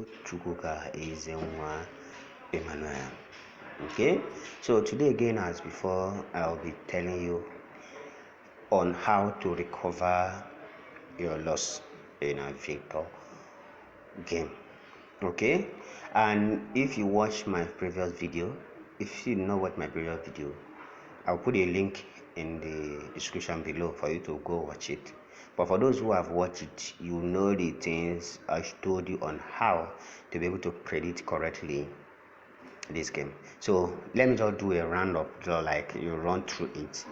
Chukuka is Emmanuel. Okay, so today again, as before, I'll be telling you on how to recover your loss in a aviator game. Okay, and if you watch my previous video, if you know what my previous video, I'll put a link in the description below for you to go watch it. But for those who have watched it, you know the things I told you on how to be able to predict correctly this game. So let me just do a roundup, just like you run through it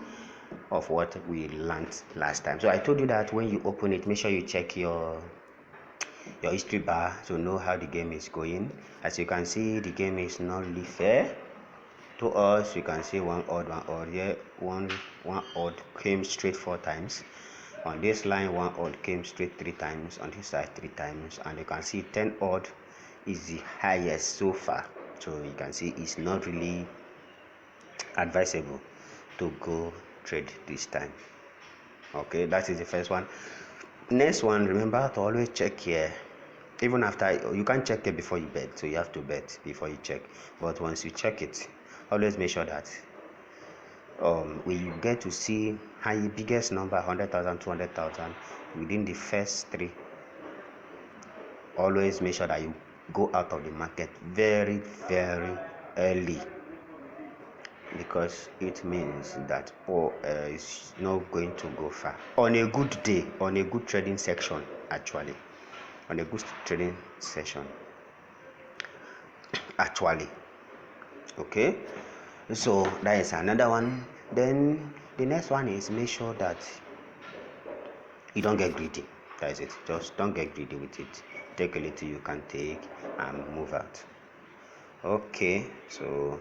of what we learned last time. So I told you that when you open it, make sure you check your history bar to know how the game is going. As you can see, the game is not really fair to us. You can see one odd here. One odd came straight 4 times. On this line, one odd came straight 3 times. On this side, 3 times. And you can see 10 odd is the highest so far. So you can see it's not really advisable to go trade this time. Okay, that is the first one. Next one, remember to always check here. Even after, you can't check it before you bet, so you have to bet before you check. But once you check it, always make sure that we get to see high biggest number 100,000, 200,000 within the first 3. Always make sure that you go out of the market very early, because it means that it's not going to go far on a good day, on a good trading section. Actually, on a good trading session, actually. Okay, so that is another one. Then the next one is make sure that you don't get greedy. That is it. Just don't get greedy with it. Take a little you can take and move out. Okay, so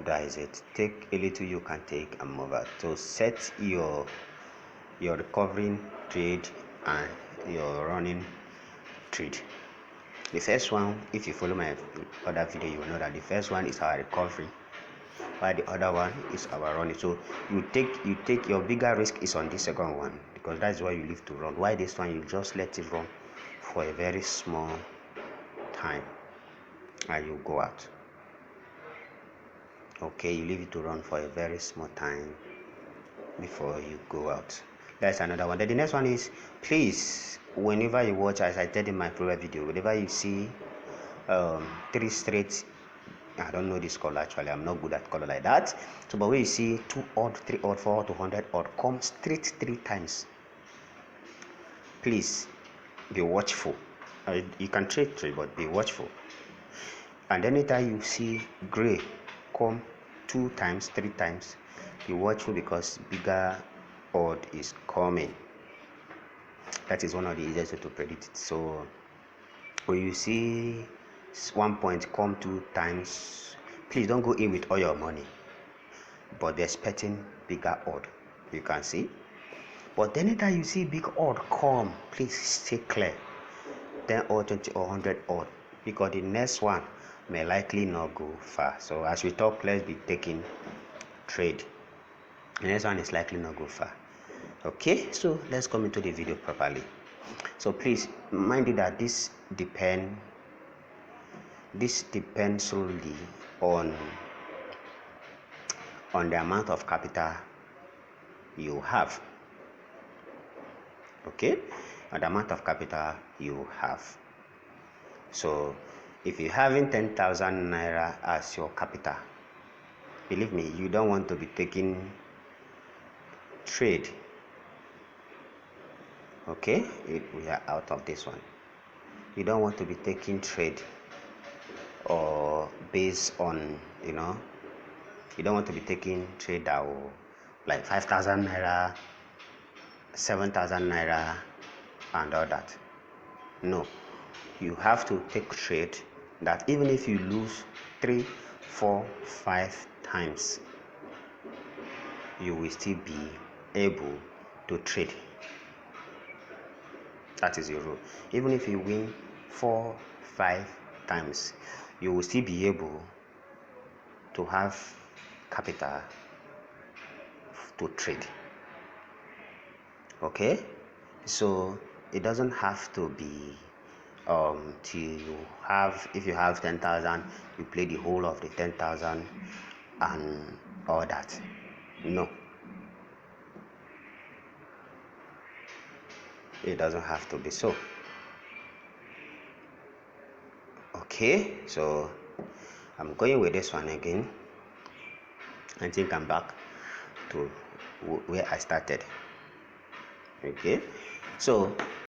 that is it. Take a little you can take and move out. So set your recovering trade and your running trade. The first one, if you follow my other video, you will know that the first one is our recovery, while the other one is our running. So you take your bigger risk is on the second one, because that's why you live to run. Why this one, you just let it run for a very small time and you go out. Okay, you leave it to run for a very small time before you go out. That's another one. Then the next one is, please, whenever you watch, as I said in my previous video, whenever you see 3 straight, I don't know this color actually, I'm not good at color like that. So but when you see 2 odd, 3 odd, 4 odd, 200 odd come straight 3 times, please be watchful. You can trade, but be watchful. And anytime you see gray come 2 times, 3 times, be watchful, because bigger odd is coming. That is one of the easiest way to predict it. So when you see 1 point come 2 times, please don't go in with all your money, but they're expecting bigger odd. You can see. But anytime you see big odd come, please stay clear. 10 or 20 or 100 odd, because the next one may likely not go far. So as we talk, let's be taking trade. The next one is likely not go far. Okay, so let's come into the video properly. So please mind you that this depends solely on the amount of capital you have. Okay, and the amount of capital you have. So if you're having 10,000 naira as your capital, believe me, you don't want to be taking trade. Okay, we are out of this one. You don't want to be taking trade or based on, you don't want to be taking trade that will, like 5,000 naira, 7,000 naira and all that. No, you have to take trade that even if you lose 3, 4, 5 times, you will still be able to trade. That is your rule. Even if you win 4, 5 times, you will still be able to have capital to trade. Okay, so it doesn't have to be to have, if you have 10,000 you play the whole of the 10,000 and all that. No, it doesn't have to be so. Okay, so I'm going with this one again. I think I'm back to where I started. Okay, so